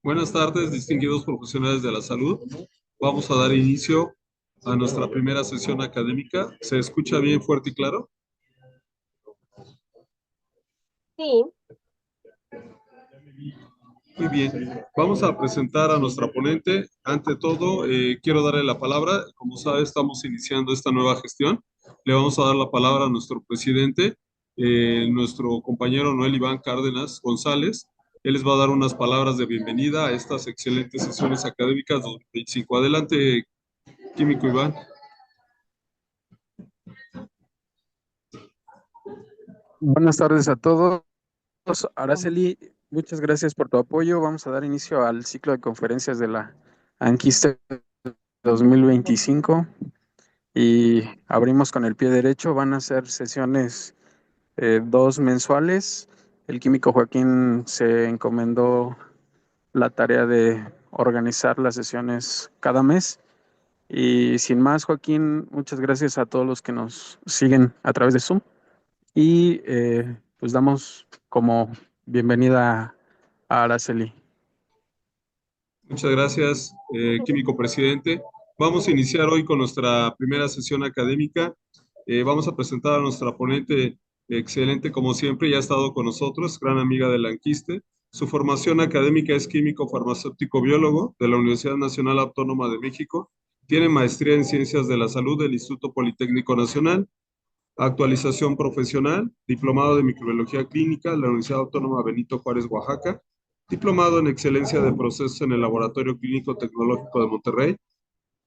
Buenas tardes, distinguidos profesionales de la salud. Vamos a dar inicio a nuestra primera sesión académica. ¿Se escucha bien, fuerte y claro? Sí, Muy bien. Vamos a presentar a nuestra ponente. Ante todo, quiero darle la palabra. Como sabe, estamos iniciando esta nueva gestión. Le vamos a dar la palabra a nuestro presidente, nuestro compañero Noel Iván Cárdenas González. Él les va a dar unas palabras de bienvenida a estas excelentes sesiones académicas 2025. Adelante, Químico Iván. Buenas tardes a todos. Araceli, muchas gracias por tu apoyo. Vamos a dar inicio al ciclo de conferencias de la Anquiste 2025 y abrimos con el pie derecho. Van a ser sesiones dos mensuales. El químico Joaquín se encomendó la tarea de organizar las sesiones cada mes. Y sin más, Joaquín, muchas gracias a todos los que nos siguen a través de Zoom. Y pues damos como bienvenida a Araceli. Muchas gracias, Químico Presidente. Vamos a iniciar hoy con nuestra primera sesión académica. Vamos a presentar a nuestra ponente excelente, como siempre, ya ha estado con nosotros, gran amiga del Anquiste. Su formación académica es químico farmacéutico biólogo de la Universidad Nacional Autónoma de México. Tiene maestría en Ciencias de la Salud del Instituto Politécnico Nacional, actualización profesional, diplomado de microbiología clínica de la Universidad Autónoma Benito Juárez, Oaxaca, diplomado en excelencia de procesos en el Laboratorio Clínico Tecnológico de Monterrey,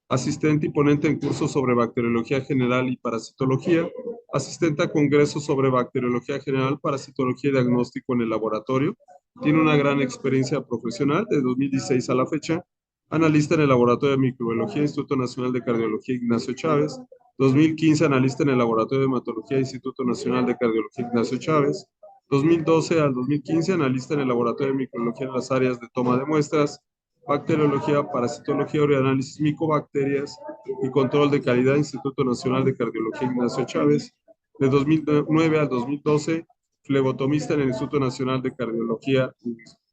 asistente y ponente en cursos sobre bacteriología general y parasitología, asistente a congresos sobre bacteriología general, parasitología y diagnóstico en el laboratorio. Tiene una gran experiencia profesional de 2016 a la fecha, analista en el Laboratorio de Microbiología, Instituto Nacional de Cardiología Ignacio Chávez, 2015 analista en el Laboratorio de Hematología, Instituto Nacional de Cardiología Ignacio Chávez, 2012 al 2015 analista en el Laboratorio de Microbiología en las áreas de toma de muestras, bacteriología, parasitología, ureanálisis, micobacterias y control de calidad, Instituto Nacional de Cardiología Ignacio Chávez. De 2009 al 2012, flebotomista en el Instituto Nacional de Cardiología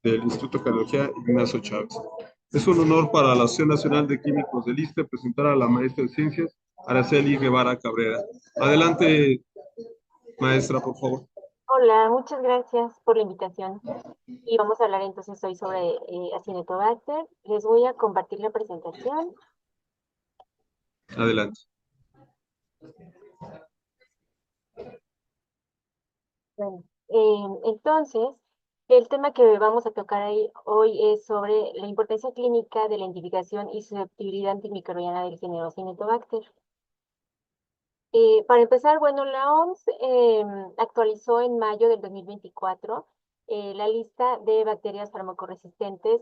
del Instituto de Cardiología Ignacio Chávez. Es un honor para la Asociación Nacional de Químicos del ISSSTE presentar a la maestra de Ciencias, Araceli Guevara Cabrera. Adelante, maestra, por favor. hola, muchas gracias por la invitación. Y vamos a hablar entonces hoy sobre Acinetobacter. Les voy a compartir la presentación. Adelante. Bueno, entonces, el tema que vamos a tocar hoy es sobre la importancia clínica de la identificación y susceptibilidad antimicrobiana del género Acinetobacter. Para empezar, bueno, la OMS actualizó en mayo del 2024 la lista de bacterias farmacoresistentes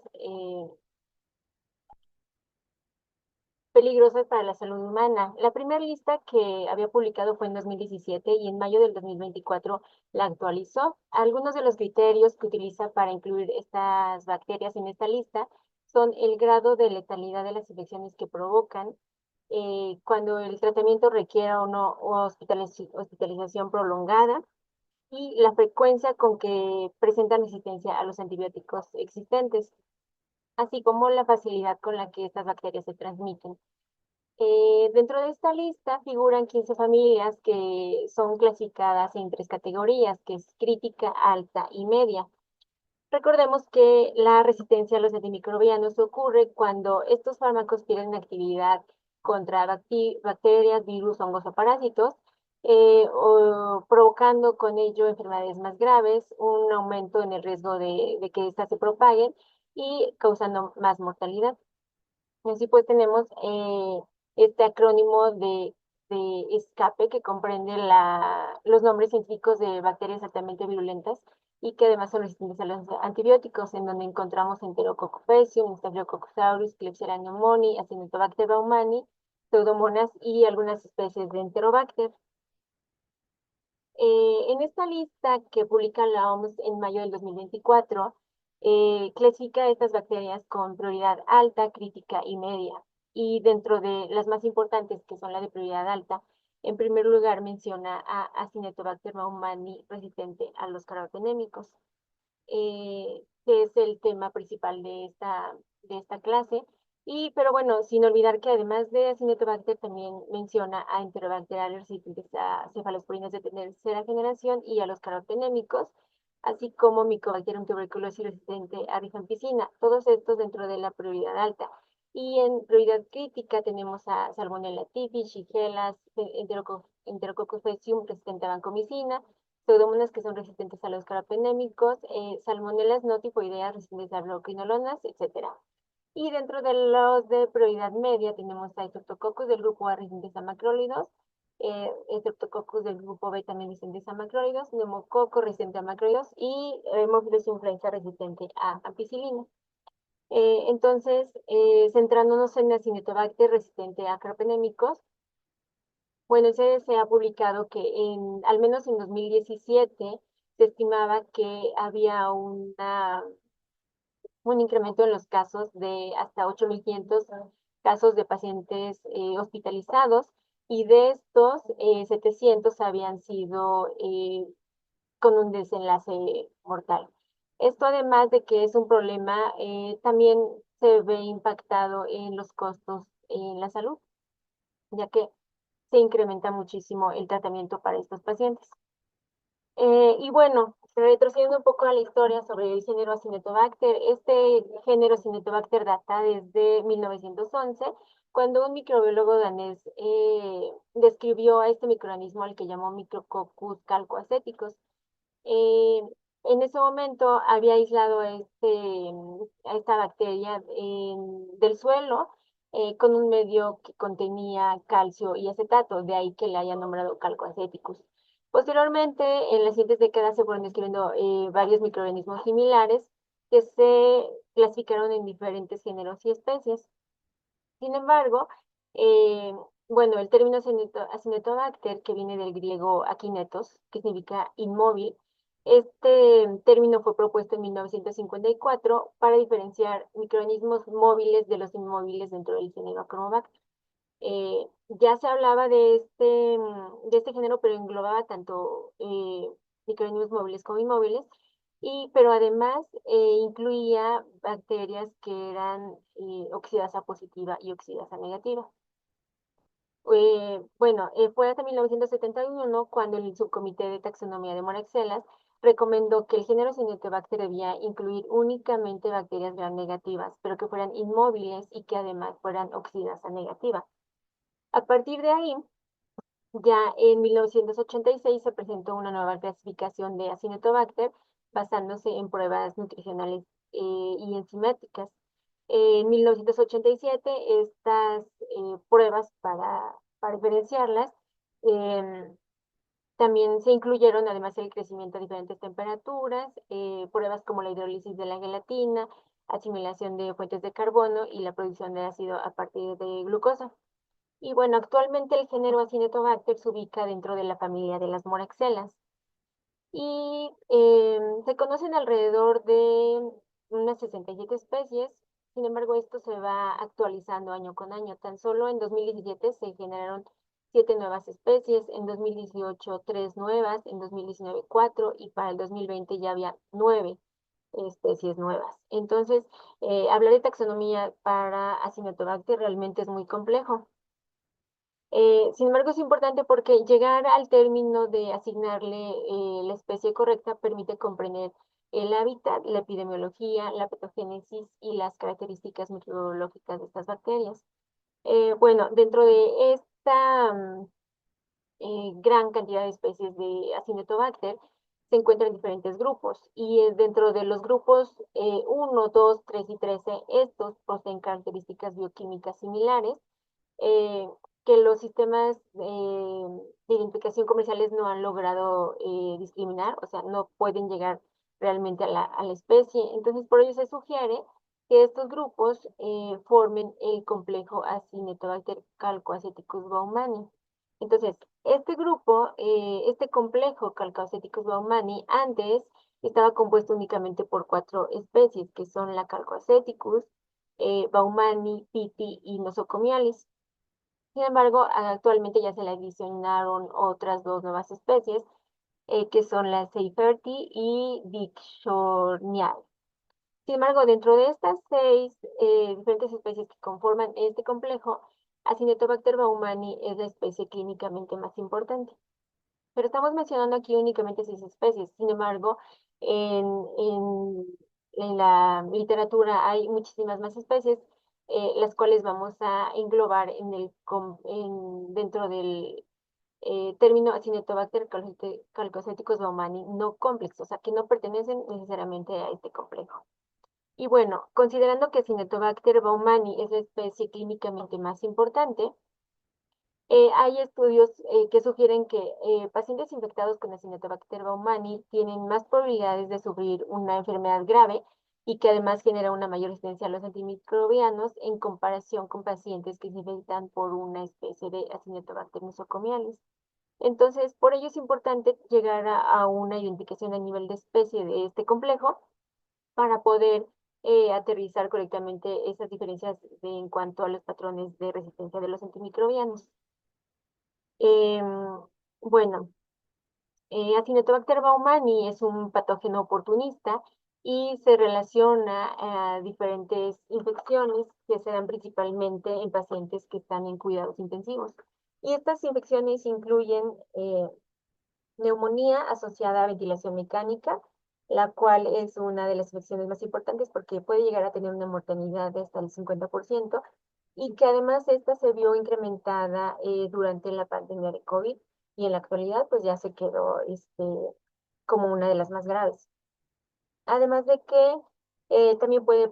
peligrosas para la salud humana. La primera lista que había publicado fue en 2017 y en mayo del 2024 la actualizó. Algunos de los criterios que utiliza para incluir estas bacterias en esta lista son el grado de letalidad de las infecciones que provocan, cuando el tratamiento requiera o no hospitalización prolongada y la frecuencia con que presentan resistencia a los antibióticos existentes, así como la facilidad con la que estas bacterias se transmiten. Dentro de esta lista figuran 15 familias que son clasificadas en tres categorías, que es crítica, alta y media. Recordemos que la resistencia a los antimicrobianos ocurre cuando estos fármacos pierden actividad contra bacterias, virus, hongos o parásitos, o provocando con ello enfermedades más graves, un aumento en el riesgo de que éstas se propaguen y causando más mortalidad. Así pues tenemos este acrónimo de escape que comprende los nombres científicos de bacterias altamente virulentas y que además son resistentes a los antibióticos, en donde encontramos Enterococcus faecium, Staphylococcus aureus, Klebsiella pneumoniae, Acinetobacter baumannii, Pseudomonas y algunas especies de Enterobacter. En esta lista que publica la OMS en mayo del 2024, clasifica estas bacterias con prioridad alta, crítica y media. Y dentro de las más importantes, que son la de prioridad alta, en primer lugar menciona a Acinetobacter baumannii resistente a los caraotenémicos. que es el tema principal de esta clase. Pero bueno, sin olvidar que además de Acinetobacter también menciona a Enterobacter resistentes a cefalosporinas de tercera generación y a los carotenémicos, así como Mycobacterium tuberculosis resistente a rifampicina, todos estos dentro de la prioridad alta. Y en prioridad crítica tenemos a Salmonella typhus, Shigella, Enterococcus faecium resistente a vancomicina, pseudomonas que son resistentes a los carotenémicos, Salmonellas no tifoideas resistentes a bloquinolonas, etcétera. Y dentro de los de prioridad media tenemos a Streptococcus del grupo A resistentes a macrólidos, Streptococcus del grupo B también resistentes a macrólidos, Neumococo resistente a macrólidos y Haemophilus influenza resistente a ampicilina. Entonces, centrándonos en Acinetobacter resistente a carotenémicos, bueno, se ha publicado que al menos en 2017 se estimaba que había un incremento en los casos de hasta 8.500 casos de pacientes hospitalizados, y de estos 700 habían sido con un desenlace mortal. Esto, además de que es un problema, también se ve impactado en los costos en la salud, ya que se incrementa muchísimo el tratamiento para estos pacientes. Y bueno, retrocediendo un poco a la historia sobre el género Acinetobacter, este género Acinetobacter data desde 1911, cuando un microbiólogo danés describió a este microorganismo al que llamó Micrococcus calcoaceticus. En ese momento había aislado a esta bacteria del suelo con un medio que contenía calcio y acetato, de ahí que le haya nombrado calcoaceticus. Posteriormente, en las siguientes décadas se fueron describiendo varios microorganismos similares que se clasificaron en diferentes géneros y especies. Sin embargo, eh, bueno, el término Acinetobacter, que viene del griego akinetos, que significa inmóvil, este término fue propuesto en 1954 para diferenciar microorganismos móviles de los inmóviles dentro del género Achromobacter. Ya se hablaba de este género, pero englobaba tanto microorganismos móviles como inmóviles, pero además incluía bacterias que eran oxidasa positiva y oxidasa negativa. Bueno, fue hasta 1971 cuando el subcomité de taxonomía de Moraxelas recomendó que el género Acinetobacter debía incluir únicamente bacterias gram negativas, pero que fueran inmóviles y que además fueran oxidasa negativa. A partir de ahí, ya en 1986 se presentó una nueva clasificación de Acinetobacter basándose en pruebas nutricionales y enzimáticas. En 1987 estas pruebas para diferenciarlas también se incluyeron, además el crecimiento a diferentes temperaturas, pruebas como la hidrólisis de la gelatina, asimilación de fuentes de carbono y la producción de ácido a partir de glucosa. Y bueno, actualmente el género Acinetobacter se ubica dentro de la familia de las moraxelas. Y se conocen alrededor de unas 67 especies. Sin embargo, esto se va actualizando año con año. Tan solo en 2017 se generaron 7 nuevas especies, en 2018 3 nuevas, en 2019 4 y para el 2020 ya había 9 especies nuevas. Entonces, hablar de taxonomía para Acinetobacter realmente es muy complejo. Sin embargo, es importante porque llegar al término de asignarle la especie correcta permite comprender el hábitat, la epidemiología, la patogénesis y las características microbiológicas de estas bacterias. Bueno, dentro de esta gran cantidad de especies de Acinetobacter se encuentran diferentes grupos, y dentro de los grupos 1, 2, 3 y 13, estos poseen características bioquímicas similares que los sistemas de identificación comerciales no han logrado discriminar, o sea, no pueden llegar realmente a la especie. Entonces, por ello se sugiere que estos grupos formen el complejo Acinetobacter calcoaceticus baumannii. Entonces, este grupo, este complejo Calcoaceticus baumannii, antes estaba compuesto únicamente por 4 especies, que son la Calcoaceticus, baumannii, pitti y nosocomialis. Sin embargo, actualmente ya se le adicionaron otras 2 nuevas especies, que son la Seiferti y Dicshorniae. Sin embargo, dentro de estas 6 diferentes especies que conforman este complejo, Acinetobacter baumannii es la especie clínicamente más importante. Pero estamos mencionando aquí únicamente 6 especies. Sin embargo, en, en, en la literatura hay muchísimas más especies, las cuales vamos a englobar dentro del término Acinetobacter chalcoceticus baumannii no complex, o sea, que no pertenecen necesariamente a este complejo. Y bueno, considerando que Acinetobacter baumannii es la especie clínicamente más importante, hay estudios que sugieren que pacientes infectados con Acinetobacter baumannii tienen más probabilidades de sufrir una enfermedad grave y que además genera una mayor resistencia a los antimicrobianos en comparación con pacientes que se infectan por una especie de Acinetobacter nosocomialis. Entonces, por ello es importante llegar a una identificación a nivel de especie de este complejo para poder aterrizar correctamente esas diferencias en cuanto a los patrones de resistencia de los antimicrobianos. Em, bueno, Acinetobacter baumannii es un patógeno oportunista y se relaciona a diferentes infecciones que se dan principalmente en pacientes que están en cuidados intensivos. Y estas infecciones incluyen neumonía asociada a ventilación mecánica, la cual es una de las infecciones más importantes porque puede llegar a tener una mortalidad de hasta el 50% y que además esta se vio incrementada durante la pandemia de COVID y en la actualidad pues ya se quedó como una de las más graves. Además de que también puede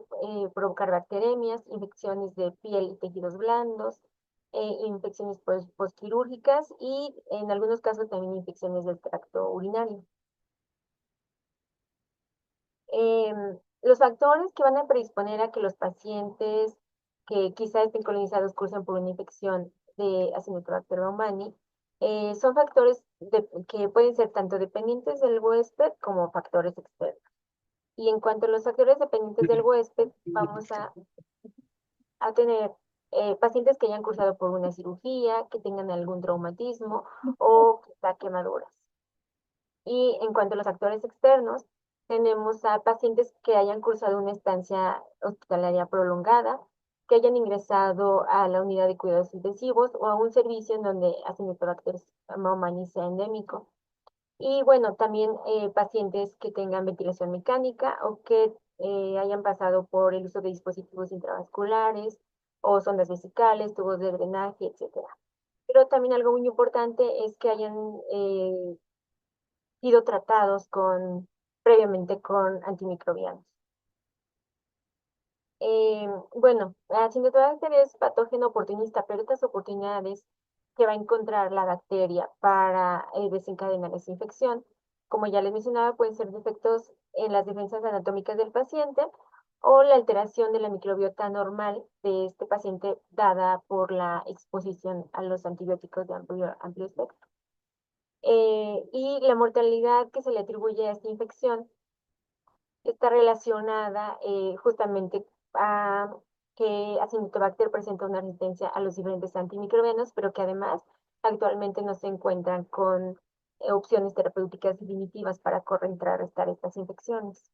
provocar bacteremias, infecciones de piel y tejidos blandos, infecciones postquirúrgicas y en algunos casos también infecciones del tracto urinario. Los factores que van a predisponer a que los pacientes que quizá estén colonizados cursen por una infección de Acinetobacter baumannii son factores que pueden ser tanto dependientes del huésped como factores externos. Y en cuanto a los factores dependientes del huésped, vamos a tener pacientes que hayan cursado por una cirugía, que tengan algún traumatismo o quizá quemaduras. Y en cuanto a los factores externos, tenemos a pacientes que hayan cursado una estancia hospitalaria prolongada, que hayan ingresado a la unidad de cuidados intensivos o a un servicio en donde Acinetobacter baumannii sea endémico. Y bueno, también pacientes que tengan ventilación mecánica o que hayan pasado por el uso de dispositivos intravasculares o sondas vesicales, tubos de drenaje, etcétera. Pero también algo muy importante es que hayan sido tratados previamente con antimicrobianos. Bueno, la Acinetobacter es patógeno oportunista, pero estas oportunidades que va a encontrar la bacteria para desencadenar esa infección, como ya les mencionaba, pueden ser defectos en las defensas anatómicas del paciente o la alteración de la microbiota normal de este paciente dada por la exposición a los antibióticos de amplio espectro. Y la mortalidad que se le atribuye a esta infección está relacionada justamente a que Acinetobacter presenta una resistencia a los diferentes antimicrobianos, pero que además actualmente no se encuentran con opciones terapéuticas definitivas para contrarrestar estas infecciones.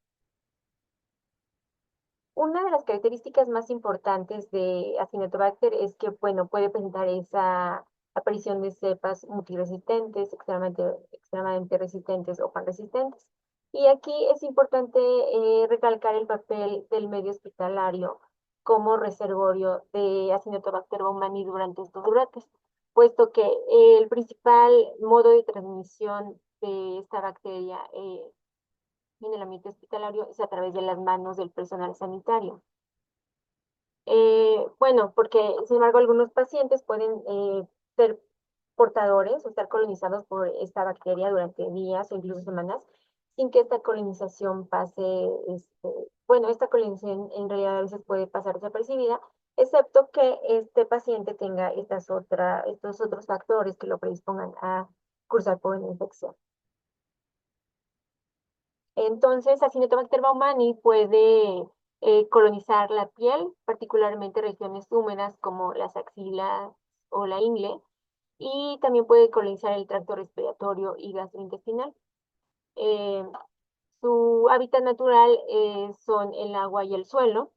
Una de las características más importantes de Acinetobacter es que, bueno, puede presentar esa aparición de cepas multiresistentes, extremadamente resistentes o panresistentes. Y aquí es importante recalcar el papel del medio hospitalario como reservorio de Acinetobacter baumannii durante estos brotes, puesto que el principal modo de transmisión de esta bacteria en el ambiente hospitalario es a través de las manos del personal sanitario. Bueno, porque sin embargo algunos pacientes pueden ser portadores o estar colonizados por esta bacteria durante días o incluso semanas sin que esta colonización pase, bueno, esta colonización en realidad a veces puede pasar desapercibida, excepto que este paciente tenga estos otros factores que lo predispongan a cursar por una infección. Entonces, Acinetobacter baumannii puede colonizar la piel, particularmente regiones húmedas como las axilas o la ingle, y también puede colonizar el tracto respiratorio y gastrointestinal. Eh, Su hábitat natural son el agua y el suelo,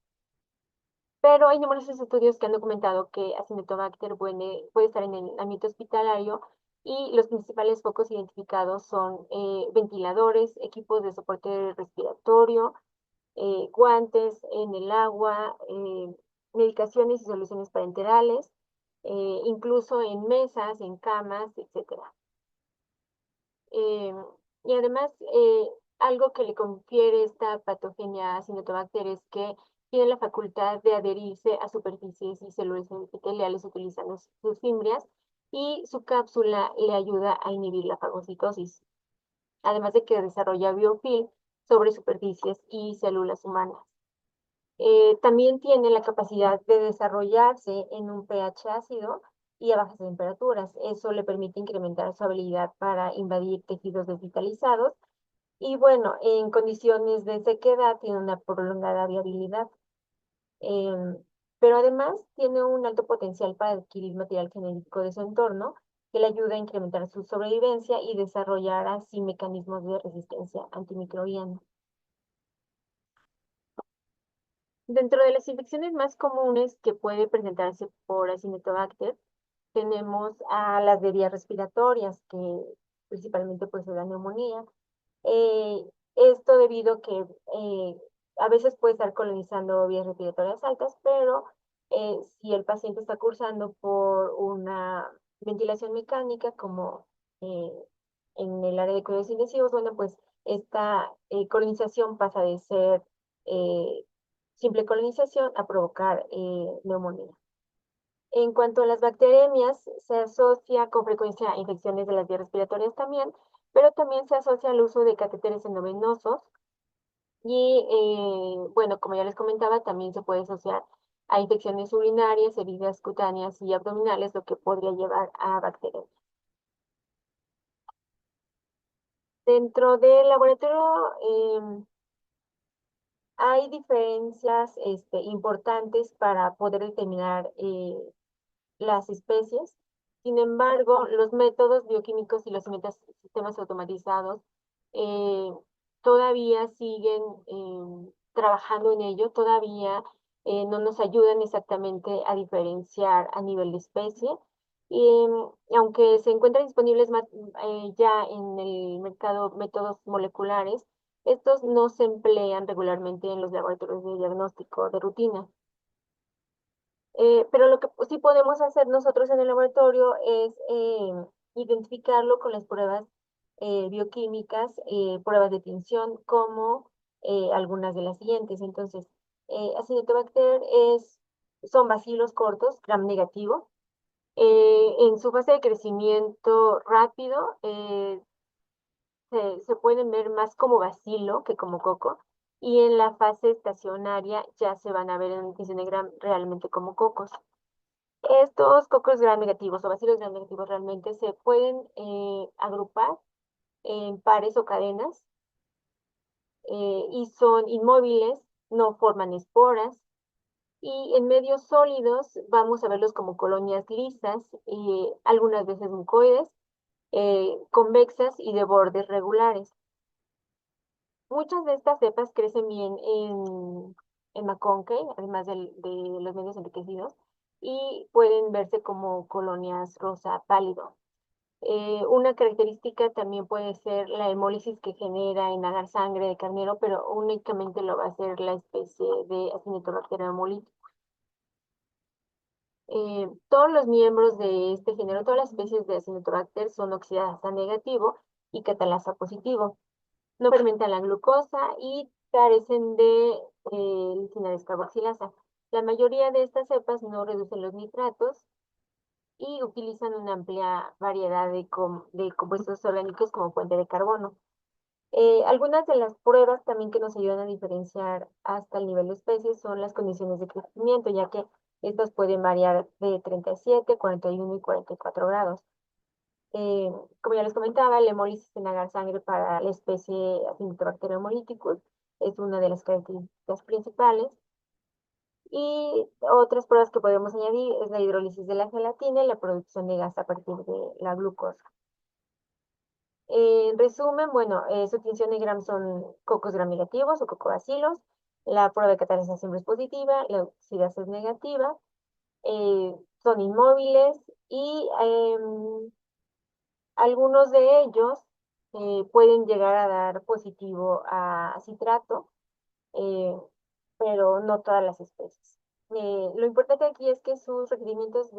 pero hay numerosos estudios que han documentado que Acinetobacter puede estar en el ambiente hospitalario y los principales focos identificados son ventiladores, equipos de soporte respiratorio, guantes en el agua, medicaciones y soluciones parenterales, incluso en mesas, en camas, etcétera. Y además, algo que le confiere esta patogenia Acinetobacter es que tiene la facultad de adherirse a superficies y células epiteliales utilizando sus fimbrias y su cápsula le ayuda a inhibir la fagocitosis, además de que desarrolla biofilm sobre superficies y células humanas. También tiene la capacidad de desarrollarse en un pH ácido y a bajas temperaturas. Eso le permite incrementar su habilidad para invadir tejidos desvitalizados y bueno, en condiciones de sequedad tiene una prolongada viabilidad. Em, pero además tiene un alto potencial para adquirir material genético de su entorno que le ayuda a incrementar su sobrevivencia y desarrollar así mecanismos de resistencia antimicrobiana. Dentro de las infecciones más comunes que puede presentarse por Acinetobacter, tenemos a las de vías respiratorias, que principalmente pues es la neumonía. Esto debido a que a veces puede estar colonizando vías respiratorias altas, pero si el paciente está cursando por una ventilación mecánica, como eh, en el área de cuidados intensivos, bueno, pues esta colonización pasa de ser eh, simple colonización a provocar neumonía. En cuanto a las bacteriemias, se asocia con frecuencia a infecciones de las vías respiratorias también, pero también se asocia al uso de catéteres endovenosos y, bueno, como ya les comentaba, también se puede asociar a infecciones urinarias, heridas cutáneas y abdominales, lo que podría llevar a bacterias. Dentro del laboratorio hay diferencias importantes para poder determinar las especies. Sin embargo, los métodos bioquímicos y los sistemas automatizados eh, todavía siguen trabajando en ello, todavía no nos ayudan exactamente a diferenciar a nivel de especie. Y aunque se encuentran disponibles ya en el mercado métodos moleculares, estos no se emplean regularmente en los laboratorios de diagnóstico de rutina. Pero lo que sí podemos hacer nosotros en el laboratorio es identificarlo con las pruebas bioquímicas, pruebas de tinción, como algunas de las siguientes. Entonces, Acinetobacter son bacilos cortos, gram negativo. En su fase de crecimiento rápido, se pueden ver más como bacilo que como coco, y en la fase estacionaria ya se van a ver en tinción de gram realmente como cocos. Estos cocos gram negativos o bacilos gram negativos realmente se pueden agrupar en pares o cadenas y son inmóviles, no forman esporas. Y en medios sólidos vamos a verlos como colonias lisas, algunas veces mucoides, convexas y de bordes regulares. Muchas de estas cepas crecen bien en McConkey, además de los medios enriquecidos, y pueden verse como colonias rosa pálido. Una característica también puede ser la hemólisis que genera en agar sangre de carnero, pero únicamente lo va a hacer la especie de Acinetobacter hemolyticus. Todos los miembros de este género, todas las especies de Acinetobacter son oxidasa negativo y catalasa positivo. No fermentan la glucosa y carecen de lisina descarboxilasa. La mayoría de estas cepas no reducen los nitratos y utilizan una amplia variedad de compuestos orgánicos como fuente de carbono. Algunas de las pruebas también que nos ayudan a diferenciar hasta el nivel de especies son las condiciones de crecimiento, ya que estas pueden variar de 37, 41 y 44 grados. Como ya les comentaba, la hemólisis en agar sangre para la especie Acinetobacter hemolyticus es una de las características principales. Y otras pruebas que podemos añadir es la hidrólisis de la gelatina y la producción de gas a partir de la glucosa. En resumen, bueno, su tinción de Gram son cocos gram negativos o cocobacilos. La prueba de catálisis siempre es positiva, la oxidasa es negativa. Son inmóviles y algunos de ellos pueden llegar a dar positivo a citrato, eh, pero no todas las especies. Lo importante aquí es que sus requerimientos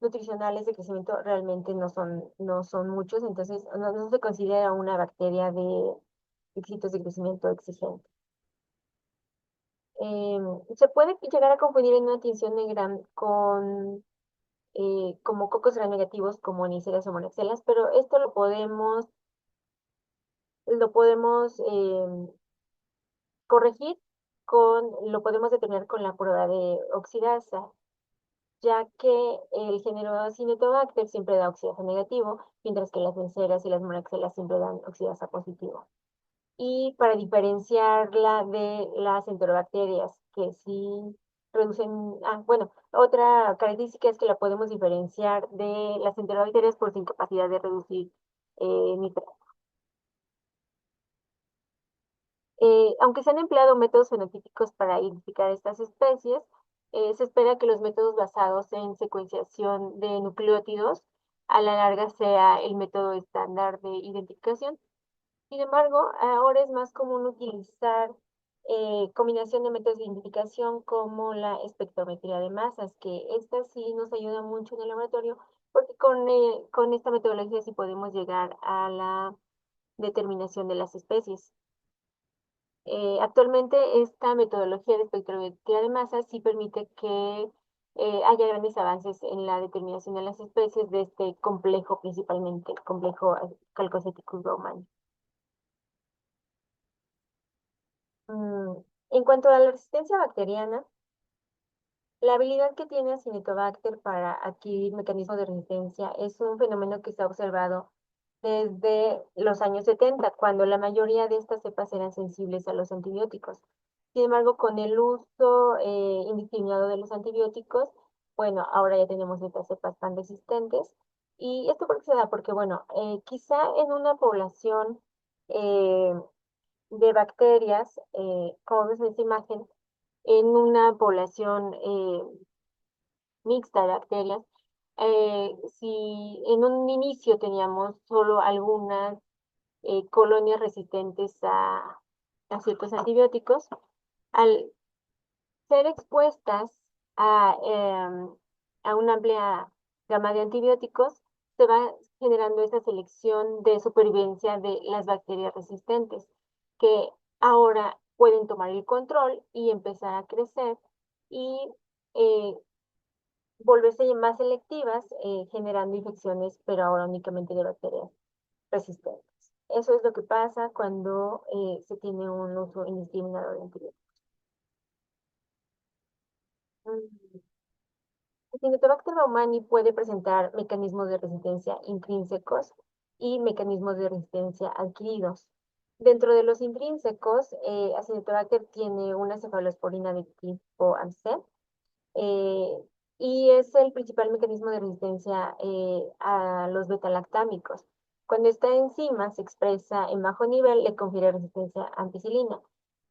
nutricionales de crecimiento realmente no son muchos, entonces no se considera una bacteria de requisitos de crecimiento exigente. Se puede llegar a confundir en una tinción de Gram como cocos gram negativos, como Neisseria o Monaxelas, pero esto lo podemos corregir lo podemos determinar con la prueba de oxidasa, ya que el género Cinetobacter siempre da oxidasa negativo, mientras que las Neisseras y las Monaxelas siempre dan oxidasa positivo. Y para diferenciarla de las enterobacterias, que sí reducen, bueno, otra característica es que la podemos diferenciar de las enterobacterias por su incapacidad de reducir nitrato. Aunque se han empleado métodos fenotípicos para identificar estas especies, se espera que los métodos basados en secuenciación de nucleótidos a la larga sea el método estándar de identificación. Sin embargo, ahora es más común utilizar combinación de métodos de identificación como la espectrometría de masas, que esta sí nos ayuda mucho en el laboratorio, porque con esta metodología sí podemos llegar a la determinación de las especies. Actualmente esta metodología de espectrometría de masas sí permite que haya grandes avances en la determinación de las especies de este complejo, principalmente el complejo Chalcoceticus baumannii. En cuanto a la resistencia bacteriana, la habilidad que tiene Acinetobacter para adquirir mecanismos de resistencia es un fenómeno que se ha observado desde los años 70, cuando la mayoría de estas cepas eran sensibles a los antibióticos. Sin embargo, con el uso indiscriminado de los antibióticos, bueno, ahora ya tenemos estas cepas tan resistentes. ¿Y esto por qué se da? Porque, bueno, quizá en una población eh, de bacterias, como ves en esta imagen, en una población mixta de bacterias, si en un inicio teníamos solo algunas colonias resistentes a ciertos antibióticos, al ser expuestas a, a una amplia gama de antibióticos, se va generando esa selección de supervivencia de las bacterias resistentes, que ahora pueden tomar el control y empezar a crecer y eh, volverse más selectivas, generando infecciones, pero ahora únicamente de bacterias resistentes. Eso es lo que pasa cuando se tiene un uso indiscriminado de antibióticos. Mm. Acinetobacter baumannii puede presentar mecanismos de resistencia intrínsecos y mecanismos de resistencia adquiridos. Dentro de los intrínsecos, Acinetobacter tiene una cefalosporina de tipo AMSE, eh, y es el principal mecanismo de resistencia a los betalactámicos. Cuando esta enzima se expresa en bajo nivel, le confiere resistencia a ampicilina.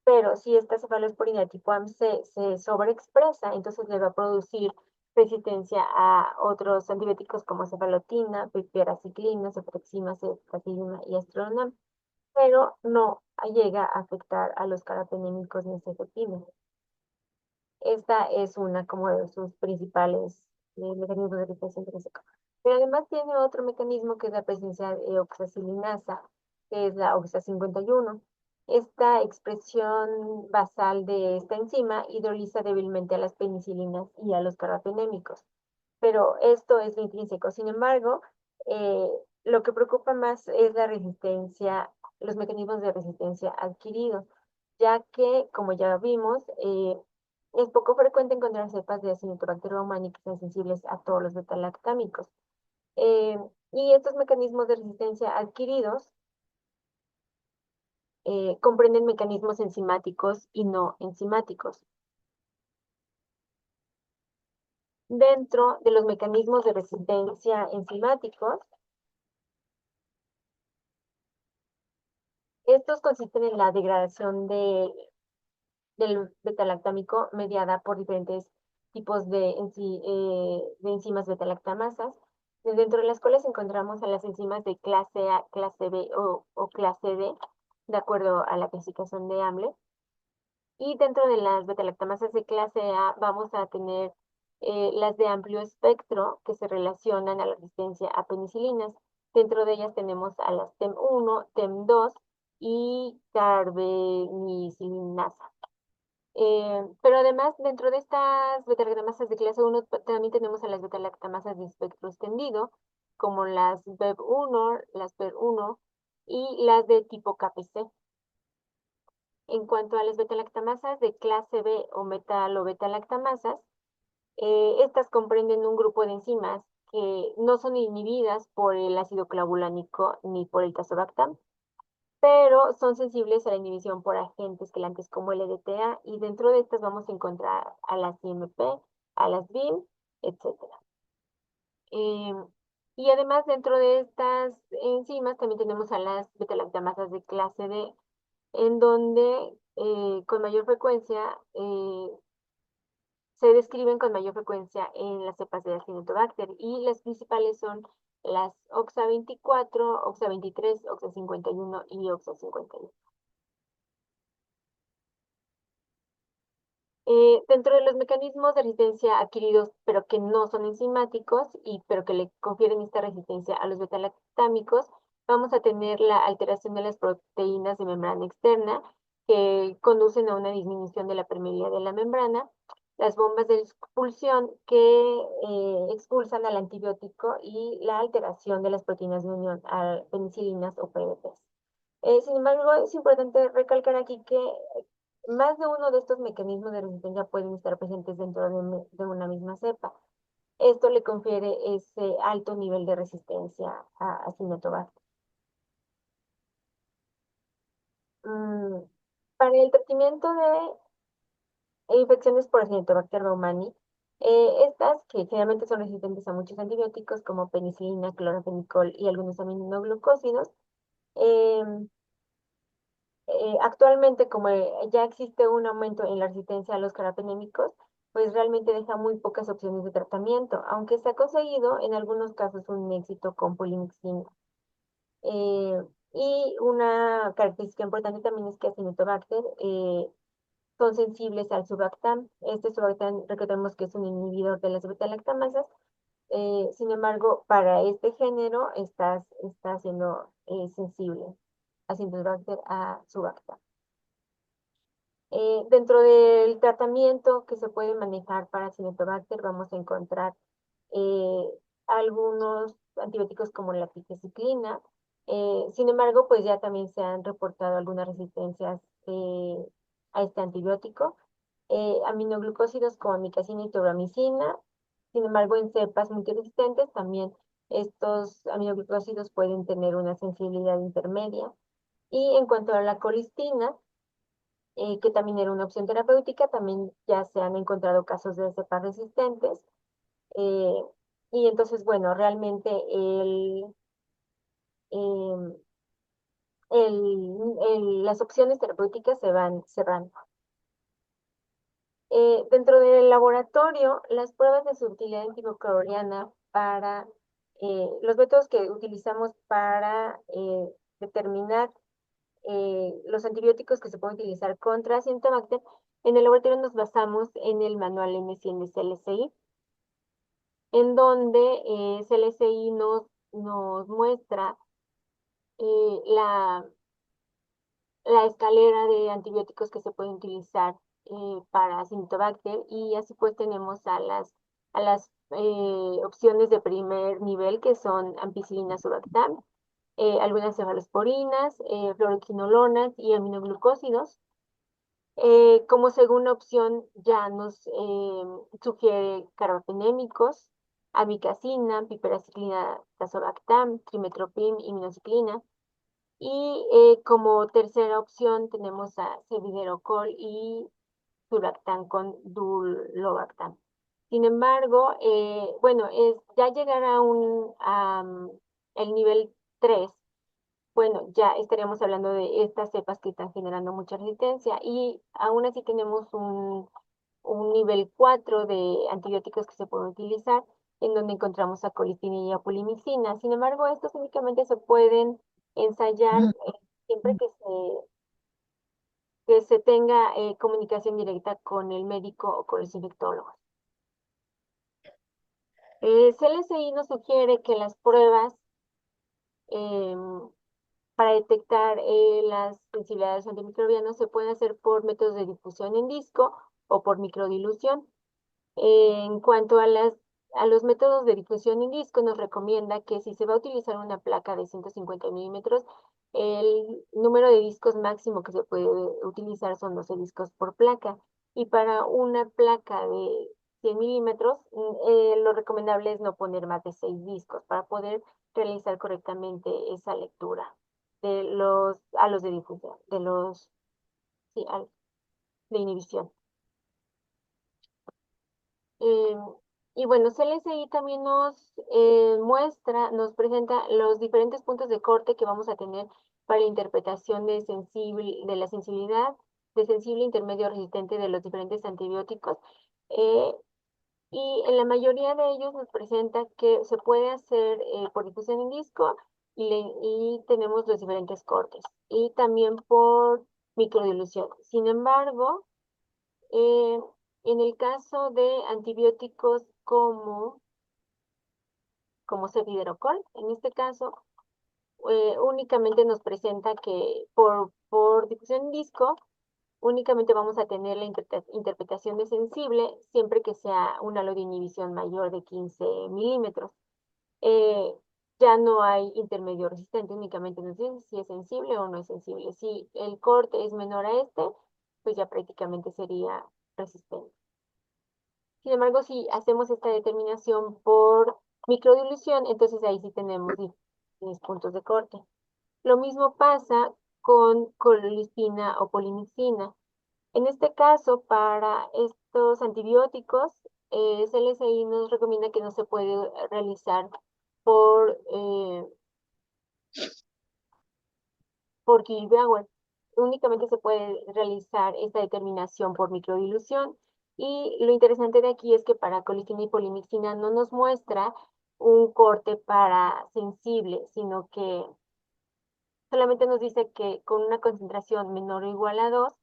Pero si esta cefalosporina tipo AMC se sobreexpresa, entonces le va a producir resistencia a otros antibióticos como cefalotina, piperaciclina, ceforexima, ceftazidima y astrolonam, pero no llega a afectar a los carapenémicos ni cefepime. Esta es una como de sus principales mecanismos de resistencia intrínseca. Pero además tiene otro mecanismo que es la presencia de oxacilinasa, que es la OXA 51. Esta expresión basal de esta enzima hidroliza débilmente a las penicilinas y a los carbapenémicos. Pero esto es lo intrínseco. Sin embargo, eh, lo que preocupa más es la resistencia, los mecanismos de resistencia adquiridos, ya que, como ya vimos, es poco frecuente encontrar cepas de Acinetobacter baumannii que sean sensibles a todos los betalactámicos. Eh, y estos mecanismos de resistencia adquiridos comprenden mecanismos enzimáticos y no enzimáticos. Dentro de los mecanismos de resistencia enzimáticos, Estos consisten en la degradación del beta-lactámico mediada por diferentes tipos de enzimas beta-lactamasas, dentro de las cuales encontramos a las enzimas de clase A, clase B o clase D, de acuerdo a la clasificación de Amble. Y dentro de las beta-lactamasas de clase A vamos a tener las de amplio espectro que se relacionan a la resistencia a penicilinas. Dentro de ellas tenemos a las TEM1, TEM2 y carbenilinasa. Pero además, dentro de estas beta-lactamasas de clase 1, también tenemos a las beta-lactamasas de espectro extendido, como las BEB1, las PER1 y las de tipo KPC. En cuanto a las beta-lactamasas de clase B o metalo-beta-lactamasas, estas comprenden un grupo de enzimas que no son inhibidas por el ácido clavulánico ni por el tazobactam, pero son sensibles a la inhibición por agentes quelantes como el EDTA, y dentro de estas vamos a encontrar a las IMP, a las BIM, etc. Y además, dentro de estas enzimas también tenemos a las beta-lactamasas de clase D, en donde con mayor frecuencia se describen con mayor frecuencia en las cepas de Acinetobacter, y las principales son las OXA24, OXA23, OXA51 y OXA51. Dentro de los mecanismos de resistencia adquiridos, pero que no son enzimáticos, pero que le confieren esta resistencia a los beta-lactámicos, vamos a tener la alteración de las proteínas de membrana externa, que conducen a una disminución de la permeabilidad de la membrana, las bombas de expulsión que expulsan al antibiótico, y la alteración de las proteínas de unión a penicilinas o PDPs. Sin embargo, es importante recalcar aquí que más de uno de estos mecanismos de resistencia pueden estar presentes dentro de una misma cepa. Esto le confiere ese alto nivel de resistencia a Acinetobacter. Para el tratamiento de infecciones por Acinetobacter baumannii, estas, que generalmente son resistentes a muchos antibióticos como penicilina, clorafenicol y algunos aminoglucósidos, actualmente, como ya existe un aumento en la resistencia a los carapenémicos, pues realmente deja muy pocas opciones de tratamiento, aunque se ha conseguido en algunos casos un éxito con polimixina. Y una característica importante también es que Acinetobacter son sensibles al Subactam. Este Subactam, recordemos que es un inhibidor de las beta-lactamasas. Sin embargo, para este género está siendo sensible Acinetobacter a Subactam. Dentro del tratamiento que se puede manejar para Acinetobacter vamos a encontrar algunos antibióticos como la tigecyclina. Sin embargo, pues ya también se han reportado algunas resistencias a este antibiótico. Aminoglucósidos como amicacina y tobramicina. Sin embargo, en cepas multiresistentes también estos aminoglucósidos pueden tener una sensibilidad intermedia. Y en cuanto a la colistina, que también era una opción terapéutica, también ya se han encontrado casos de cepas resistentes. Y entonces, bueno, realmente em, las opciones terapéuticas se van cerrando. Dentro del laboratorio, las pruebas de subtilidad antimicrobiana para los métodos que utilizamos para determinar los antibióticos que se pueden utilizar contra Acinetobacter, en el laboratorio nos basamos en el manual M100 de CLSI, en donde CLSI nos muestra la escalera de antibióticos que se pueden utilizar para Acinetobacter, y así pues tenemos a las opciones de primer nivel, que son ampicilina, Subactam, algunas cefalosporinas, fluoroquinolonas y aminoglucósidos. Como segunda opción ya nos sugiere carbapenémicos, amicacina, piperaciclina, tazobactam, trimetoprim y minociclina. Y como tercera opción tenemos a ceviderocol y suractam con dulobactam. Sin embargo, bueno, ya llegar a el nivel 3 bueno, ya estaríamos hablando de estas cepas que están generando mucha resistencia y aún así tenemos un nivel 4 de antibióticos que se pueden utilizar, en donde encontramos a colistina y a polimicina. Sin embargo, estos únicamente se pueden ensayar siempre que se tenga comunicación directa con el médico o con los infectólogos. CLSI nos sugiere que las pruebas em, para detectar las sensibilidades antimicrobianas se pueden hacer por métodos de difusión en disco o por microdilución. En cuanto a los métodos de difusión en disco, nos recomienda que si se va a utilizar una placa de 150 milímetros, el número de discos máximo que se puede utilizar son 12 discos por placa. Y para una placa de 100 milímetros, lo recomendable es no poner más de 6 discos para poder realizar correctamente esa lectura a los de difusión, sí, de inhibición. Eh, y bueno, CLSI también nos presenta los diferentes puntos de corte que vamos a tener para la interpretación de la sensibilidad, de sensible, intermedio, resistente de los diferentes antibióticos. Eh, y en la mayoría de ellos nos presenta que se puede hacer por difusión en disco y tenemos los diferentes cortes. Y también por microdilución. Sin embargo, eh, en el caso de antibióticos como cefiderocol, en este caso, únicamente nos presenta que por difusión en disco, únicamente vamos a tener la interpretación de sensible siempre que sea un halo de inhibición mayor de 15 milímetros. Eh, ya no hay intermedio resistente, únicamente nos dice si es sensible o no es sensible. Si el corte es menor a este, pues ya prácticamente sería resistente. Sin embargo, si hacemos esta determinación por microdilución, entonces ahí sí tenemos diferentes puntos de corte. Lo mismo pasa con colistina o polimicina. En este caso, para estos antibióticos, CLSI nos recomienda que no se puede realizar por, eh, por Kirby-Bauer. Únicamente se puede realizar esta determinación por microdilución. Y lo interesante de aquí es que para colistina y polimixina no nos muestra un corte para sensible, sino que solamente nos dice que con una concentración menor o igual a 2,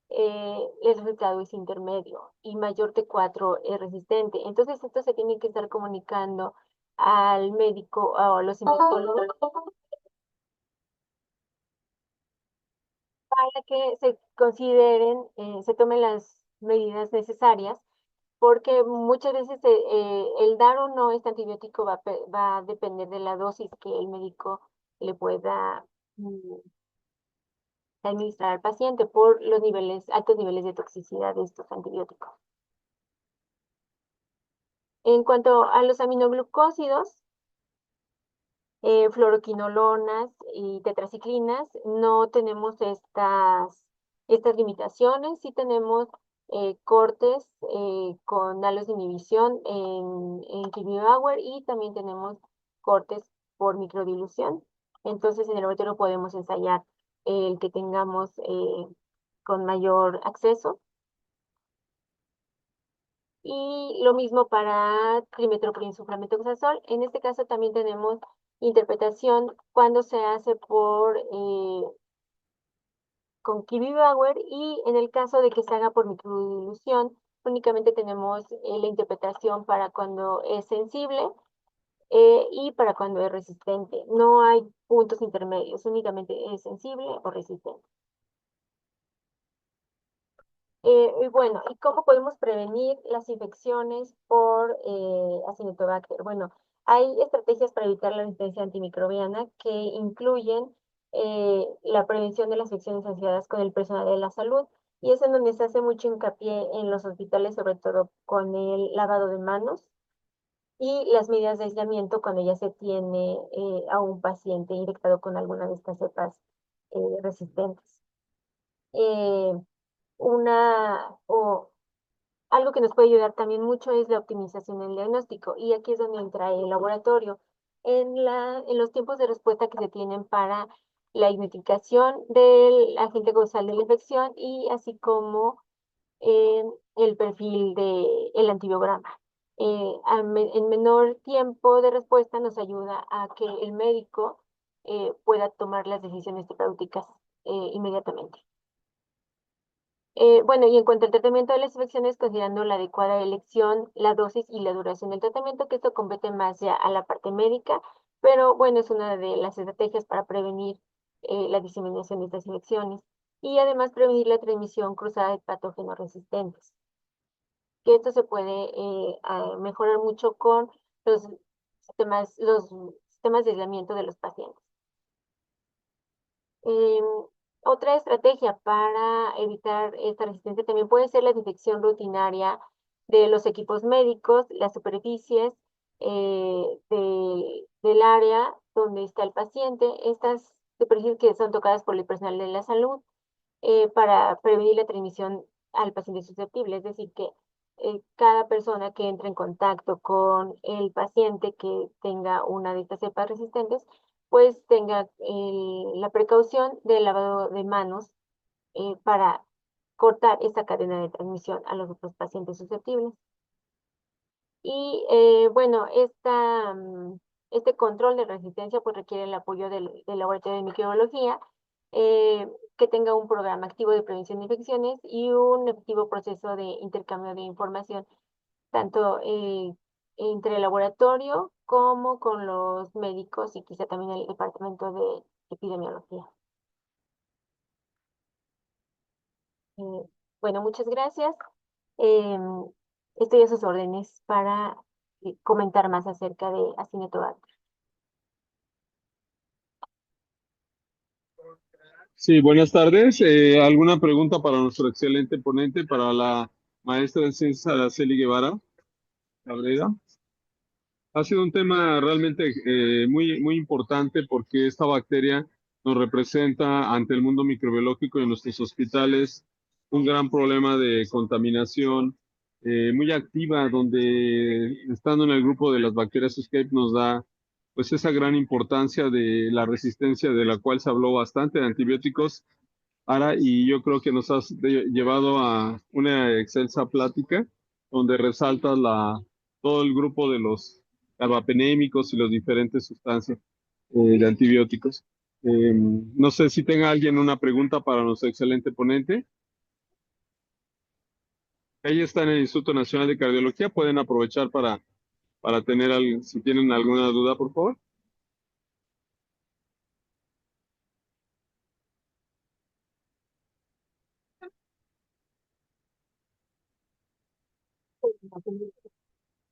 el resultado es intermedio y mayor de 4 es resistente. Entonces esto se tiene que estar comunicando al médico o a los infectólogos para que se consideren, se tomen las medidas necesarias, porque muchas veces el dar o no este antibiótico va a depender de la dosis que el médico le pueda administrar al paciente por los altos niveles de toxicidad de estos antibióticos. En cuanto a los aminoglucósidos, fluoroquinolonas y tetraciclinas, no tenemos estas limitaciones, sí tenemos cortes con halos de inhibición en Kirby-Bauer y también tenemos cortes por microdilución. Entonces, en el laboratorio podemos ensayar el que tengamos con mayor acceso. Y lo mismo para trimethoprim sulfamethoxazol. En este caso también tenemos interpretación cuando se hace con Kirby-Bauer y en el caso de que se haga por microdilución, únicamente tenemos la interpretación para cuando es sensible y para cuando es resistente. No hay puntos intermedios, únicamente es sensible o resistente. Y bueno, ¿y cómo podemos prevenir las infecciones por Acinetobacter? Bueno, hay estrategias para evitar la resistencia antimicrobiana que incluyen la prevención de las infecciones asociadas con el personal de la salud, y es en donde se hace mucho hincapié en los hospitales, sobre todo con el lavado de manos y las medidas de aislamiento cuando ya se tiene a un paciente infectado con alguna de estas cepas resistentes. Eh, algo que nos puede ayudar también mucho es la optimización del diagnóstico, y aquí es donde entra el laboratorio. En los tiempos de respuesta que se tienen para la identificación del agente causal de la infección y así como el perfil del antibiograma. En menor tiempo de respuesta nos ayuda a que el médico pueda tomar las decisiones terapéuticas inmediatamente. Bueno, y en cuanto al tratamiento de las infecciones, considerando la adecuada elección, la dosis y la duración del tratamiento, que esto compete más ya a la parte médica, pero bueno, es una de las estrategias para prevenir la diseminación de estas infecciones y además prevenir la transmisión cruzada de patógenos resistentes. Que esto se puede mejorar mucho con los sistemas de aislamiento de los pacientes. Em, Otra estrategia para evitar esta resistencia también puede ser la desinfección rutinaria de los equipos médicos, las superficies del área donde está el paciente, estas superficies que son tocadas por el personal de la salud para prevenir la transmisión al paciente susceptible, es decir, que cada persona que entre en contacto con el paciente que tenga una de estas cepas resistentes, pues tenga la precaución del lavado de manos para cortar esta cadena de transmisión a los otros pacientes susceptibles. Y bueno, este control de resistencia pues requiere el apoyo del laboratorio de microbiología, que tenga un programa activo de prevención de infecciones y un efectivo proceso de intercambio de información, tanto entre el laboratorio como con los médicos y quizá también el departamento de epidemiología. Bueno, muchas gracias. Em, Estoy a sus órdenes para comentar más acerca de Acinetobacter. Sí, buenas tardes. ¿Alguna pregunta para nuestro excelente ponente, para la maestra en ciencias Araceli Guevara Cabrera? Ha sido un tema realmente muy importante porque esta bacteria nos representa ante el mundo microbiológico y en nuestros hospitales un gran problema de contaminación muy activa, donde estando en el grupo de las bacterias escape nos da pues esa gran importancia de la resistencia de la cual se habló bastante de antibióticos, Ara, y yo creo que nos has llevado a una excelsa plática donde resaltas todo el grupo de los carbapenémicos y las diferentes sustancias de antibióticos. No sé si tenga alguien una pregunta para nuestro excelente ponente. Ella está en el Instituto Nacional de Cardiología. Pueden aprovechar para tener, si tienen alguna duda, por favor.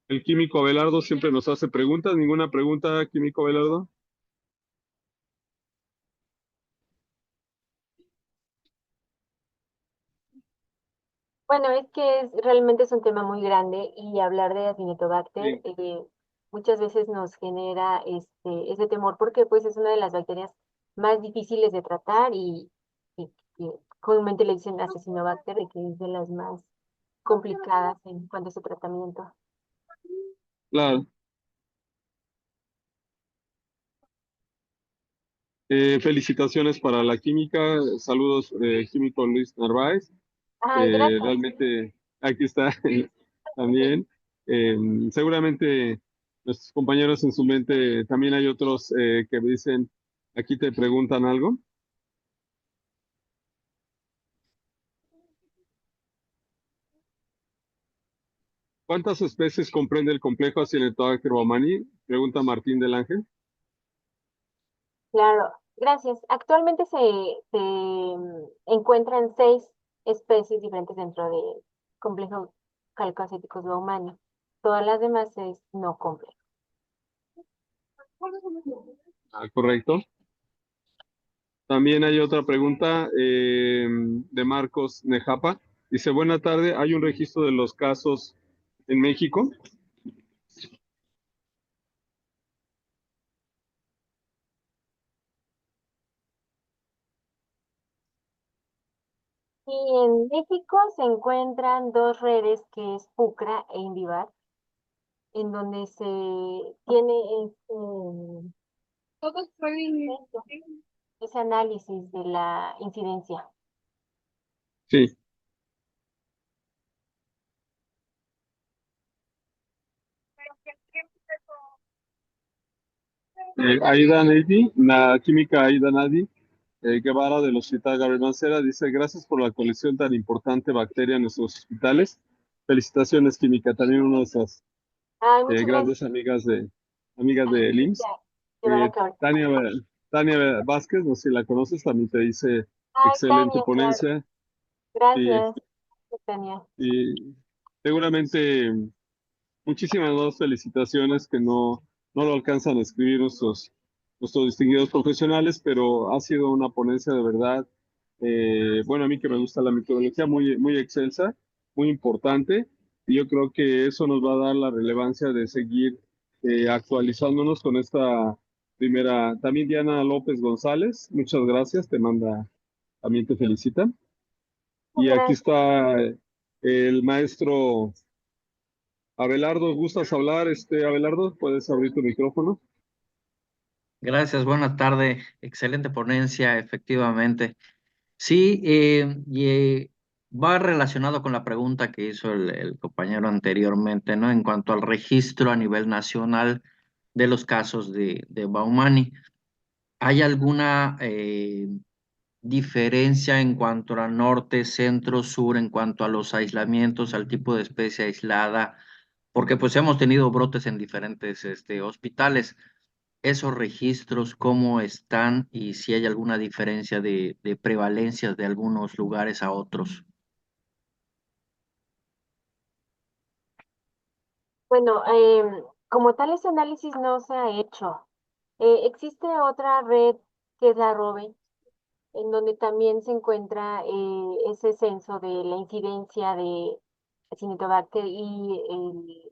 El químico Abelardo siempre nos hace preguntas. ¿Ninguna pregunta, químico Abelardo? Bueno, es que realmente es un tema muy grande y hablar de Acinetobacter muchas veces nos genera ese temor porque pues es una de las bacterias más difíciles de tratar y comúnmente le dicen Acinetobacter de que es de las más complicadas en cuanto a su tratamiento. Claro. Felicitaciones para la química. Saludos, químico Luis Narváez. Ay, gracias. Realmente aquí está también. Seguramente nuestros compañeros en su mente también hay otros que dicen, aquí te preguntan algo. ¿Cuántas especies comprende el complejo Acinetobacter baumannii? Pregunta Martín del Ángel. Claro, gracias. Actualmente se encuentran 6 especies diferentes dentro del complejo calcoacéticos baumannii. Todas las demás es no complejo. Ah, correcto. También hay otra pregunta de Marcos Nejapa. Dice, buena tarde, ¿hay un registro de los casos en México? Y en México se encuentran 2 redes que es PUCRA e INVIVAR, en donde se tiene ese análisis de la incidencia. Sí. Aida Nadi, la química Aida Nadi, Guevara del Hospital Gabriel Mancera, dice, gracias por la colección tan importante de bacteria en nuestros hospitales. Felicitaciones, química, también una de esas Ay, muchas gracias. grandes amigas de Ya, IMSS. Guevara Cabrera. Tania Vázquez, no sé si la conoces, también te dice Ay, excelente Tania, claro. ponencia y, Gracias, Tania. y seguramente muchísimas más felicitaciones que no lo alcanzan a escribir nuestros distinguidos profesionales, pero ha sido una ponencia de verdad, bueno, a mí que me gusta la microbiología, muy excelsa, muy importante, y yo creo que eso nos va a dar la relevancia de seguir actualizándonos con esta primera. También Diana López González, muchas gracias, también te felicitan. Y aquí Gracias. está el maestro Abelardo, ¿gustas hablar? Abelardo, puedes abrir tu micrófono. Gracias, buena tarde. Excelente ponencia, efectivamente. Sí, va relacionado con la pregunta que hizo el compañero anteriormente, ¿no? En cuanto al registro a nivel nacional de los casos de Baumani. ¿Hay alguna diferencia en cuanto a norte, centro, sur, en cuanto a los aislamientos, al tipo de especie aislada? Porque pues hemos tenido brotes en diferentes hospitales. Esos registros, cómo están y si hay alguna diferencia de prevalencias de algunos lugares a otros. Bueno, como tal ese análisis no se ha hecho. Existe otra red que es la ROBE, en donde también se encuentra ese censo de la incidencia de Acinetobacter y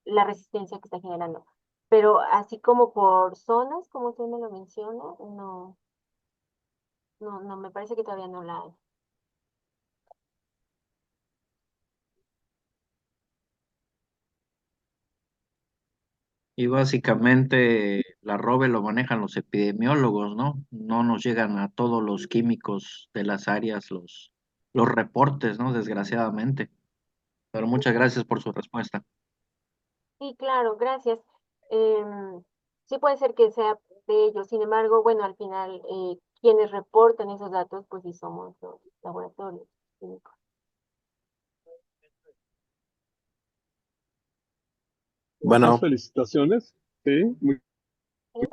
la resistencia que está generando. Pero así como por zonas, como usted me lo menciona, no, me parece que todavía no la hay. Y básicamente la robe lo manejan los epidemiólogos, ¿no? No nos llegan a todos los químicos de las áreas los reportes, ¿no? Desgraciadamente. Pero muchas gracias por su respuesta. Sí, claro, gracias. Sí puede ser que sea de ellos, sin embargo, bueno, al final quienes reportan esos datos, pues sí somos los laboratorios químicos. Más Bueno, felicitaciones. Sí, ¿Sí?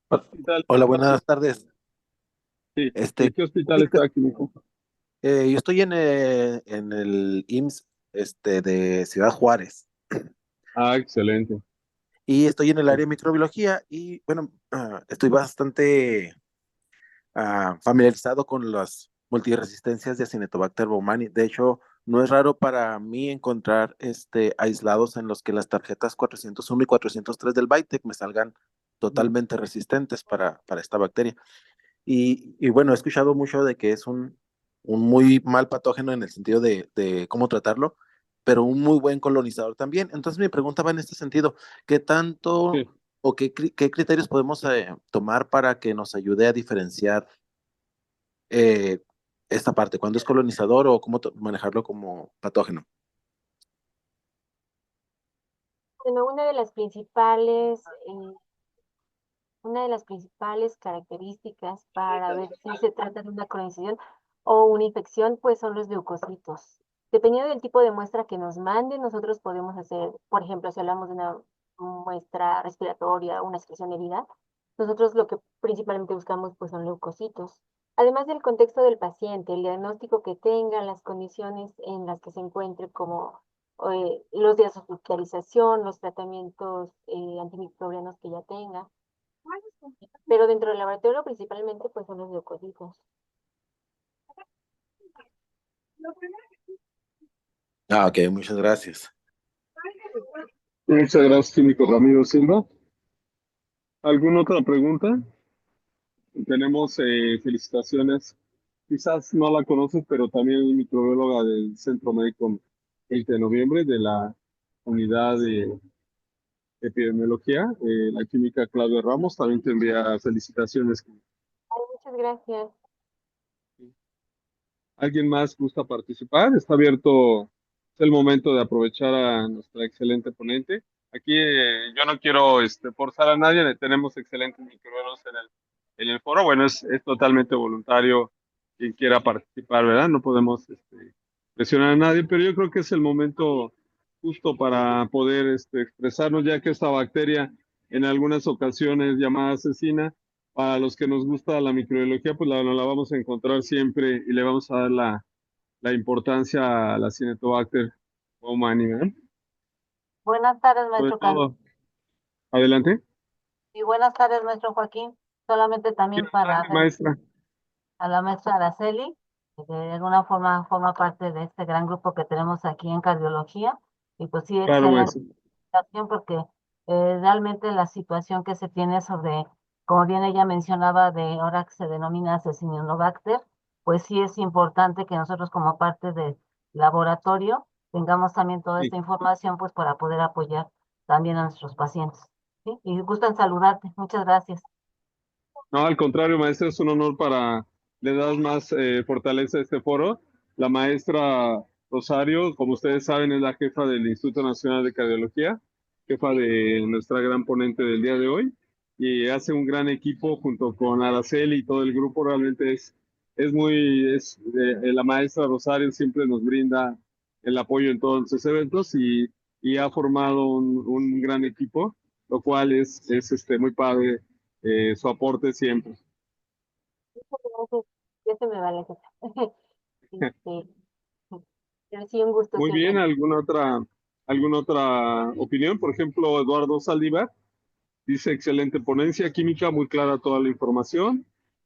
hospital. hola, buenas tardes. Sí, Este, ¿en qué hospital química, está químico? yo estoy en el IMSS, de Ciudad Juárez, Ah, excelente. y estoy en el área de microbiología y bueno, estoy bastante familiarizado con las multiresistencias de Acinetobacter baumannii. De hecho, no es raro para mí encontrar aislados en los que las tarjetas 401 y 403 del BITEC me salgan totalmente resistentes para esta bacteria. Y bueno, he escuchado mucho de que es un muy mal patógeno en el sentido de cómo tratarlo, pero un muy buen colonizador también. Entonces mi pregunta va en este sentido, ¿qué tanto Sí. o qué criterios podemos tomar para que nos ayude a diferenciar eh, esta parte, cuando es colonizador o cómo manejarlo como patógeno? Bueno, una de las principales características para ver si se trata de una colonización o una infección, pues son los leucocitos. Dependiendo del tipo de muestra que nos manden, nosotros podemos hacer, por ejemplo, si hablamos de una muestra respiratoria, una excreción herida, nosotros lo que principalmente buscamos pues son leucocitos. Además del contexto del paciente, el diagnóstico que tenga, las condiciones en las que se encuentre, como los días de hospitalización, los tratamientos antimicrobianos que ya tenga. Pero dentro del laboratorio principalmente pues son los leucocitos. Ah, ok, muchas gracias. Muchas gracias, químico Ramiro Silva. ¿Alguna otra pregunta? Tenemos felicitaciones. Quizás no la conoces, pero también es microbióloga del Centro Médico 20 de noviembre de la unidad de epidemiología, la química Claudia Ramos. También te envía felicitaciones. Muchas gracias. ¿Alguien más gusta participar? Está abierto, es el momento de aprovechar a nuestra excelente ponente. Aquí yo no quiero forzar a nadie, tenemos excelentes micrófonos en el foro. Bueno, es totalmente voluntario quien quiera participar, ¿verdad? No podemos presionar a nadie, pero yo creo que es el momento justo para poder expresarnos, ya que esta bacteria en algunas ocasiones llamada asesina, para los que nos gusta la microbiología, pues la vamos a encontrar siempre y le vamos a dar la importancia a la Cinetobacter baumannii, ¿verdad? Buenas tardes, Sobre maestro Carlos. todo, adelante. Y buenas tardes, maestro Joaquín. Solamente también Quiero para darle, maestra. a la maestra Araceli, que de alguna forma forma parte de este gran grupo que tenemos aquí en cardiología. Y pues sí, Claro, excelente maestra. presentación porque realmente la situación que se tiene sobre, como bien ella mencionaba, de ahora que se denomina Acinetobacter, pues sí es importante que nosotros como parte del laboratorio tengamos también toda Sí. esta información pues para poder apoyar también a nuestros pacientes. ¿Sí? Y gustan saludarte. Muchas gracias. No, al contrario, maestra, es un honor le das más fortaleza a este foro. La maestra Rosario, como ustedes saben, es la jefa del Instituto Nacional de Cardiología, jefa de nuestra gran ponente del día de hoy, y hace un gran equipo junto con Araceli y todo el grupo. Realmente la maestra Rosario siempre nos brinda el apoyo en todos nuestros eventos y ha formado un gran equipo, lo cual es muy padre su aporte siempre. Gracias. Ya se me va la jefa. Este, pero sí, un gusto Muy bien, siempre. ¿alguna otra opinión? Por ejemplo, Eduardo Saldívar dice, excelente ponencia química, muy clara toda la información.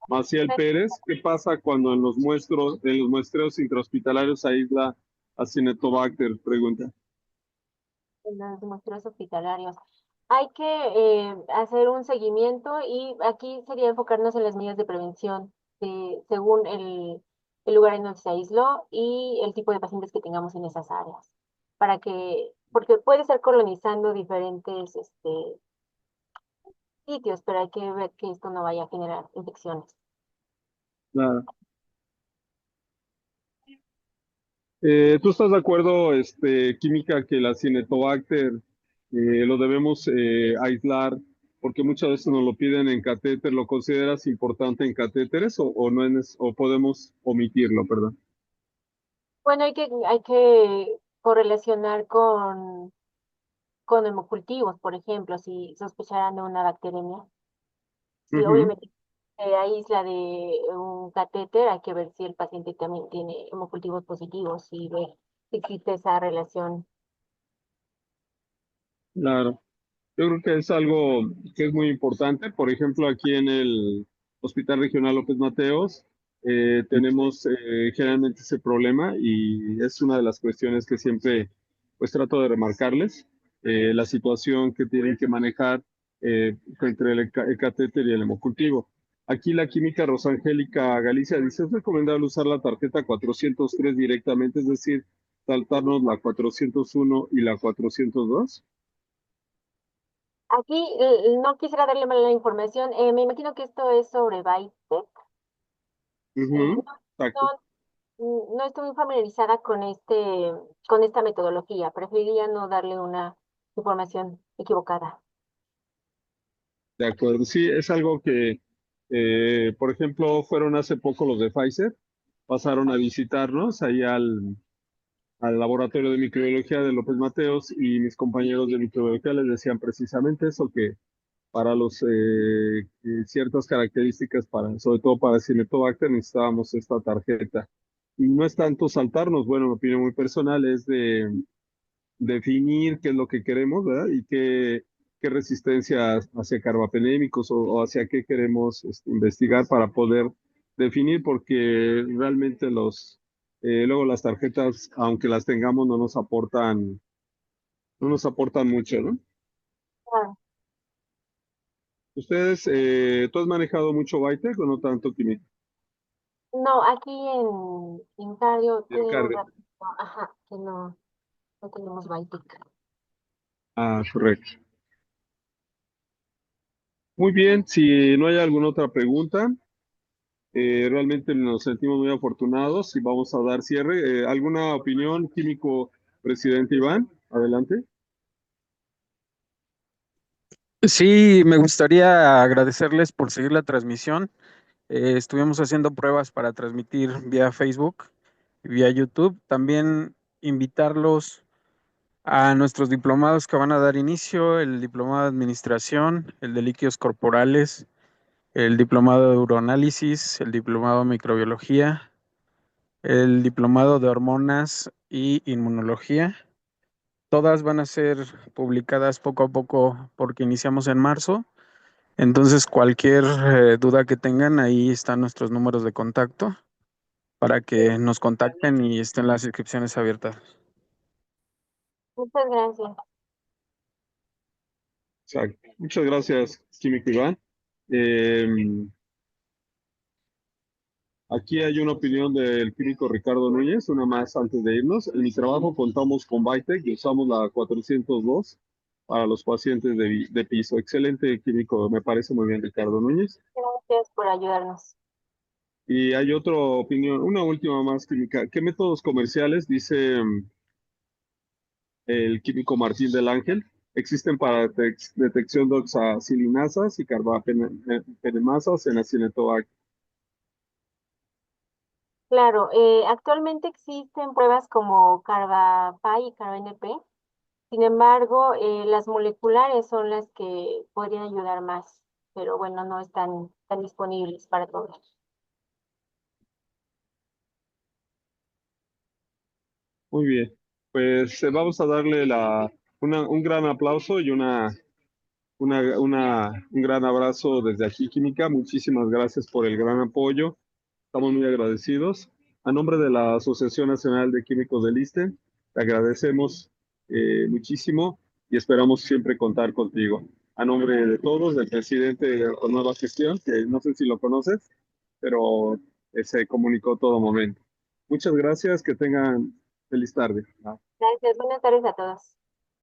Maciel Pérez, ¿qué pasa cuando en en los muestreos intrahospitalarios aísla a Cinetobacter? Pregunta. En los muestreos hospitalarios. Hay que hacer un seguimiento y aquí sería enfocarnos en las medidas de prevención según el lugar en donde se aisló y el tipo de pacientes que tengamos en esas áreas. Porque puede estar colonizando diferentes sitios, pero hay que ver que esto no vaya a generar infecciones. Claro. ¿Tú estás de acuerdo, química, que la Cinetobacter lo debemos aislar porque muchas veces nos lo piden en catéter? ¿Lo consideras importante en catéteres o no o podemos omitirlo, perdón? Bueno, hay que correlacionar con hemocultivos, por ejemplo, si sospecharan de una bacteremia. Sí, Ujú. obviamente se aísla de un catéter, hay que ver si el paciente también tiene hemocultivos positivos y ver si existe esa relación. Claro. Yo creo que es algo que es muy importante. Por ejemplo, aquí en el Hospital Regional López Mateos tenemos generalmente ese problema y es una de las cuestiones que siempre pues trato de remarcarles, la situación que tienen que manejar entre el catéter y el hemocultivo. Aquí la química Rosangélica Galicia dice, es recomendable usar la tarjeta 403 directamente, es decir, saltarnos la 401 y la 402. Aquí no quisiera darle mala información, me imagino que esto es sobre Bytec. Ujú, exacto. No estoy muy familiarizada con esta metodología, preferiría no darle una información equivocada. De acuerdo, sí, es algo que, por ejemplo, fueron hace poco los de Pfizer, pasaron a visitarnos ahí al laboratorio de microbiología de López Mateos y mis compañeros de microbiología les decían precisamente eso, que para ciertas características, sobre todo para Cinetobacter, necesitábamos esta tarjeta. Y no es tanto saltarnos, bueno, mi opinión muy personal es de definir qué es lo que queremos, ¿verdad? Y qué resistencia hacia carbapenémicos o hacia qué queremos investigar para poder definir, porque realmente luego las tarjetas, aunque las tengamos, no nos aportan mucho, ¿no? Ah, Ustedes, ¿tú has manejado mucho Bytec o no tanto química? no, aquí en cardio En tiene un cardio. ratito, ajá, que no tenemos Bytec. Ah, correcto. Muy bien, si no hay alguna otra pregunta, Realmente nos sentimos muy afortunados y vamos a dar cierre. ¿Alguna opinión, químico presidente Iván? Adelante. Sí, me gustaría agradecerles por seguir la transmisión. Estuvimos haciendo pruebas para transmitir vía Facebook, vía YouTube. También invitarlos a nuestros diplomados que van a dar inicio, el diplomado de administración, el de líquidos corporales, el diplomado de uroanálisis, el diplomado de microbiología, el diplomado de hormonas y inmunología. Todas van a ser publicadas poco a poco porque iniciamos en marzo. Entonces, cualquier duda que tengan, ahí están nuestros números de contacto para que nos contacten y estén las inscripciones abiertas. Muchas gracias. Exacto. Muchas gracias, químico Iván. Aquí hay una opinión del químico Ricardo Núñez, una más antes de irnos. En mi trabajo contamos con Bytec y usamos la 402 para los pacientes de piso. Excelente químico, me parece muy bien, Ricardo Núñez. Gracias por ayudarnos. Y hay otra opinión, una última más química. ¿Qué métodos comerciales, dice el químico Martín del Ángel, existen para detección de oxacilinasas y carbapenemasas en acinetobacter? Claro, actualmente existen pruebas como CarbaPy y CarbaNP. Sin embargo, las moleculares son las que podrían ayudar más, pero bueno, no están tan disponibles para todos. Muy bien, pues vamos a darle un gran aplauso y un gran abrazo desde aquí, Química. Muchísimas gracias por el gran apoyo. Estamos muy agradecidos. A nombre de la Asociación Nacional de Químicos del ISSSTE, te agradecemos muchísimo y esperamos siempre contar contigo. A nombre de todos, del presidente de Nueva Gestión, que no sé si lo conoces, pero se comunicó todo momento. Muchas gracias, que tengan feliz tarde. Gracias, buenas tardes a todos.